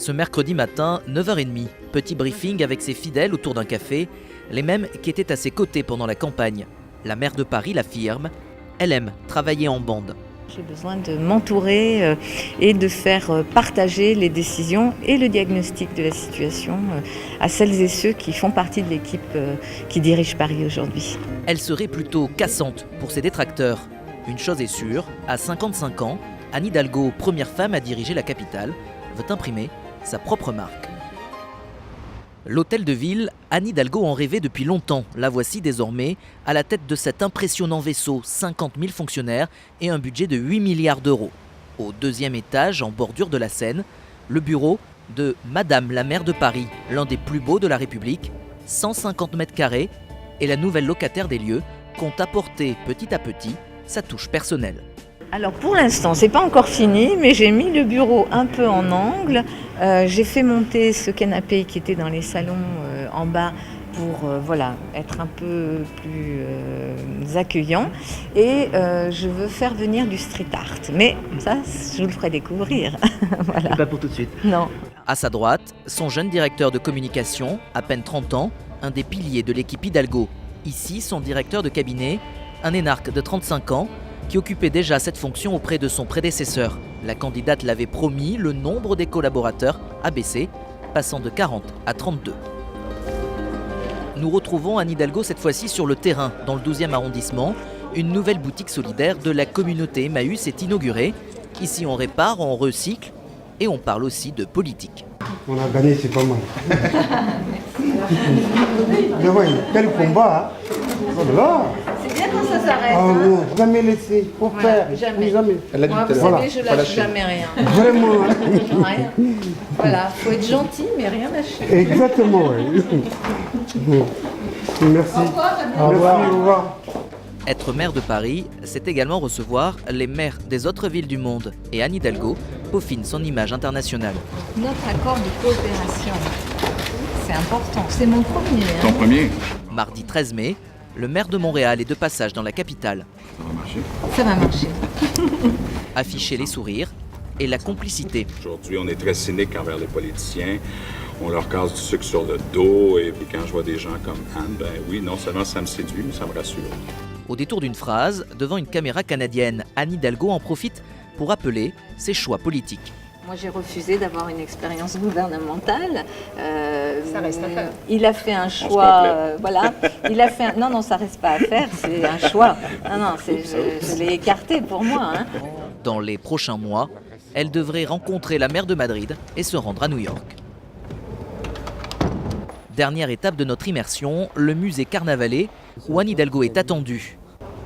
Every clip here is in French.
Ce mercredi matin, 9h30, petit briefing avec ses fidèles autour d'un café, les mêmes qui étaient à ses côtés pendant la campagne. La maire de Paris l'affirme, elle aime travailler en bande. J'ai besoin de m'entourer et de faire partager les décisions et le diagnostic de la situation à celles et ceux qui font partie de l'équipe qui dirige Paris aujourd'hui. Elle serait plutôt cassante pour ses détracteurs. Une chose est sûre, à 55 ans, Anne Hidalgo, première femme à diriger la capitale, veut imprimer sa propre marque. L'hôtel de ville, Anne Hidalgo en rêvait depuis longtemps. La voici désormais à la tête de cet impressionnant vaisseau, 50 000 fonctionnaires et un budget de 8 milliards d'euros. Au deuxième étage, en bordure de la Seine, le bureau de Madame la maire de Paris, l'un des plus beaux de la République, 150 mètres carrés, et la nouvelle locataire des lieux compte apporter petit à petit sa touche personnelle. Alors pour l'instant, c'est pas encore fini, mais j'ai mis le bureau un peu en angle. J'ai fait monter ce canapé qui était dans les salons en bas pour être un peu plus accueillant. Et je veux faire venir du street art. Mais ça, je vous le ferai découvrir. Voilà. Pas pour tout de suite. Non. À sa droite, son jeune directeur de communication, à peine 30 ans, un des piliers de l'équipe Hidalgo. Ici, son directeur de cabinet, un énarque de 35 ans, qui occupait déjà cette fonction auprès de son prédécesseur. La candidate l'avait promis, le nombre des collaborateurs a baissé, passant de 40 à 32. Nous retrouvons Anne Hidalgo cette fois-ci sur le terrain, dans le 12e arrondissement. Une nouvelle boutique solidaire de la communauté Emmaüs est inaugurée. Ici on répare, on recycle et on parle aussi de politique. On a gagné, c'est pas mal. Mais ouais, quel combat, hein. Oh là. C'est bien quand ça s'arrête. Oh non, jamais laisser, faut faire. Jamais. Elle a dit moi, vous savez, je lâche jamais rien. Vraiment. Rien. Voilà, faut être gentil, mais rien lâcher. Exactement, oui. Merci. Au revoir. Au revoir. Au revoir. Être maire de Paris, c'est également recevoir les maires des autres villes du monde. Et Anne Hidalgo peaufine son image internationale. Notre accord de coopération, c'est important. C'est mon premier. Ton premier? Mardi 13 mai, le maire de Montréal est de passage dans la capitale. Ça va marcher. Ça va marcher. Afficher les sourires et la complicité. Aujourd'hui, on est très cynique envers les politiciens. On leur casse du sucre sur le dos. Et puis quand je vois des gens comme Anne, ben oui, non seulement ça me séduit, mais ça me rassure. Au détour d'une phrase, devant une caméra canadienne, Anne Hidalgo en profite pour appeler ses choix politiques. Moi, j'ai refusé d'avoir une expérience gouvernementale. Ça reste à faire. Il a fait un choix, Il a fait non, ça reste pas à faire. C'est un choix. Non, je l'ai écarté pour moi. Hein. Dans les prochains mois, elle devrait rencontrer la maire de Madrid et se rendre à New York. Dernière étape de notre immersion, le musée Carnavalet, où Anne Hidalgo est attendue.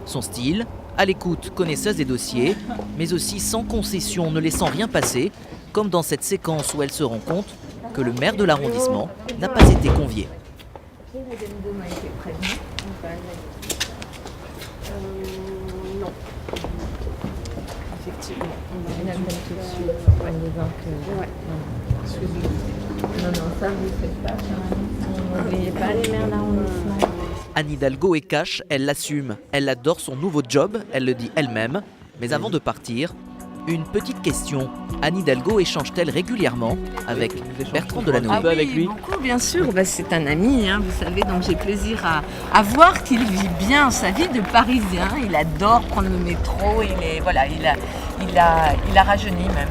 Son style, à l'écoute, connaisseuse des dossiers, mais aussi sans concession, ne laissant rien passer, comme dans cette séquence où elle se rend compte que le maire de l'arrondissement n'a pas été convié. Non. Effectivement. On appelle tout de suite en disant que... Non, ça vous faites pas. N'oubliez pas les maires d'arrondissement. Anne Hidalgo est cash, elle l'assume. Elle adore son nouveau job, elle le dit elle-même. Mais avant de partir, une petite question. Anne Hidalgo échange-t-elle régulièrement avec Bertrand Delanoë? Avec lui. Beaucoup, bien sûr. C'est un ami, hein, vous savez, donc j'ai plaisir à voir qu'il vit bien sa vie de Parisien. Il adore prendre le métro, il a rajeuni même.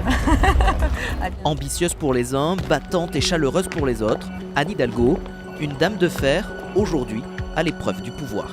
Ambitieuse pour les uns, battante et chaleureuse pour les autres, Anne Hidalgo, une dame de fer, aujourd'hui à l'épreuve du pouvoir.